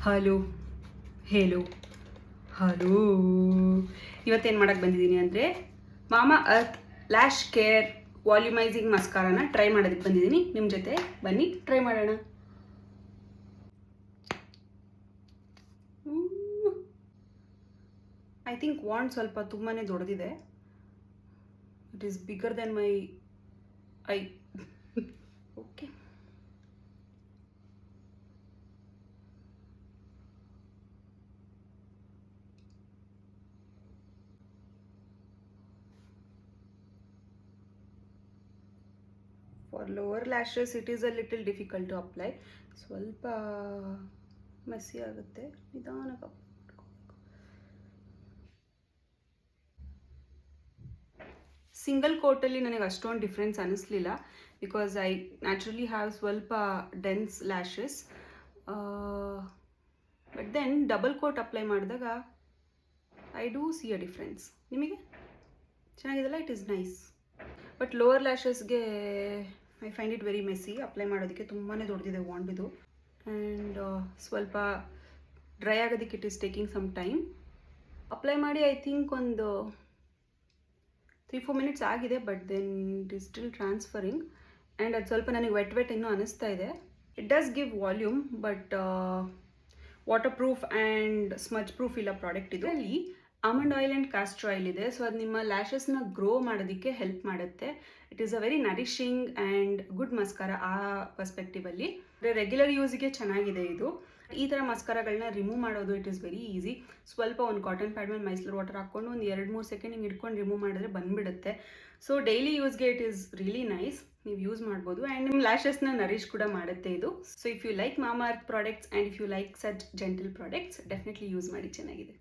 Hello hello hello. ಇವತ್ತೇನು ಮಾಡೋಕ್ಕೆ ಬಂದಿದ್ದೀನಿ ಅಂದರೆ ಮಾಮಾ ಅರ್ತ್ ಲ್ಯಾಶ್ ಕೇರ್ ವಾಲ್ಯೂಮೈಸಿಂಗ್ ಮಸ್ಕಾರಾನ ಟ್ರೈ ಮಾಡೋದಕ್ಕೆ ಬಂದಿದ್ದೀನಿ ನಿಮ್ಮ ಜೊತೆ. ಬನ್ನಿ ಟ್ರೈ ಮಾಡೋಣ. ಐ ಥಿಂಕ್ ವಾಂಡ್ ಸ್ವಲ್ಪ ತುಂಬಾ ದೊಡ್ಡದಿದೆ. It is bigger than my eye. Okay, for lower lashes it is a little difficult to apply. ಸ್ವಲ್ಪ ಮೆಸ್ಸಿ ಆಗುತ್ತೆ, ನಿಧಾನಕ್ಕೆ. ಸಿಂಗಲ್ ಕೋಟಲ್ಲಿ ನನಗೆ ಅಷ್ಟೊಂದು ಡಿಫ್ರೆನ್ಸ್ ಅನ್ನಿಸ್ಲಿಲ್ಲ ಬಿಕಾಸ್ ಐ ನ್ಯಾಚುರಲಿ ಹ್ಯಾವ್ ಸ್ವಲ್ಪ dense lashes. But then double coat apply ಮಾಡಿದಾಗ I do see a difference. ನಿಮಗೆ ಚೆನ್ನಾಗಿದೆಲ್ಲ, it is nice. But lower ಲ್ಯಾಶಸ್ಗೆ I find it very messy. Apply ಮಾಡೋದಕ್ಕೆ ತುಂಬಾ ದೊಡ್ಡದಿದೆ ವಾಂಡಿದು. ಆ್ಯಂಡ್ ಸ್ವಲ್ಪ ಡ್ರೈ ಆಗೋದಕ್ಕೆ it is taking some time. Apply ಮಾಡಿ ಐ ಥಿಂಕ್ ಒಂದು 3-4 ಮಿನಿಟ್ಸ್ ಆಗಿದೆ. But then it is still transferring and ಅದು ಸ್ವಲ್ಪ ನನಗೆ ವೆಟ್ ಇನ್ನೂ ಅನ್ನಿಸ್ತಾ ಇದೆ. It does give volume but water proof and smudge proof ಇಲ್ಲ ಪ್ರಾಡಕ್ಟ್. ಇದರಲ್ಲಿ almond oil and coaster oil ಇದೆ. ಸೊ ಅದು ನಿಮ್ಮ ಲ್ಯಾಶಸ್ನ ಗ್ರೋ ಮಾಡೋದಕ್ಕೆ ಹೆಲ್ಪ್ ಮಾಡುತ್ತೆ. It is a very nourishing and good mascara ಆ ಪರ್ಸ್ಪೆಕ್ಟಿವಲ್ಲಿ. ರೆಗ್ಯುಲರ್ ಯೂಸಿಗೆ ಚೆನ್ನಾಗಿದೆ ಇದು. ಈ ಥರ ಮಸ್ಕಾರಗಳನ್ನ ರಿಮೂವ್ ಮಾಡೋದು ಇಟ್ ಈಸ್ ವೆರಿ ಈಸಿ. ಸ್ವಲ್ಪ ಒಂದು ಕಾಟನ್ ಪ್ಯಾಡ್ ಮೇಲೆ ಮೈಸೂರು ವಾಟರ್ ಹಾಕ್ಕೊಂಡು ಒಂದು 2-3 ಸೆಕೆಂಡ್ ಹಿಂಗೆ ಇಟ್ಕೊಂಡು ರಿಮೂವ್ ಮಾಡಿದ್ರೆ ಬಂದುಬಿಡುತ್ತೆ. ಸೊ ಡೈಲಿ ಯೂಸ್ಗೆ ಇಟ್ ಈಸ್ ರಿಯಲಿ ನೈಸ್. ನೀವು ಯೂಸ್ ಮಾಡ್ಬೋದು ಆ್ಯಂಡ್ ನಿಮ್ಮ ಲ್ಯಾಶಸ್ನ ನರಿಶ್ ಕೂಡ ಮಾಡುತ್ತೆ ಇದು. So if you like Mamaearth products and if you like such gentle products definitely use ಮಾಡಿ, ಚೆನ್ನಾಗಿದೆ.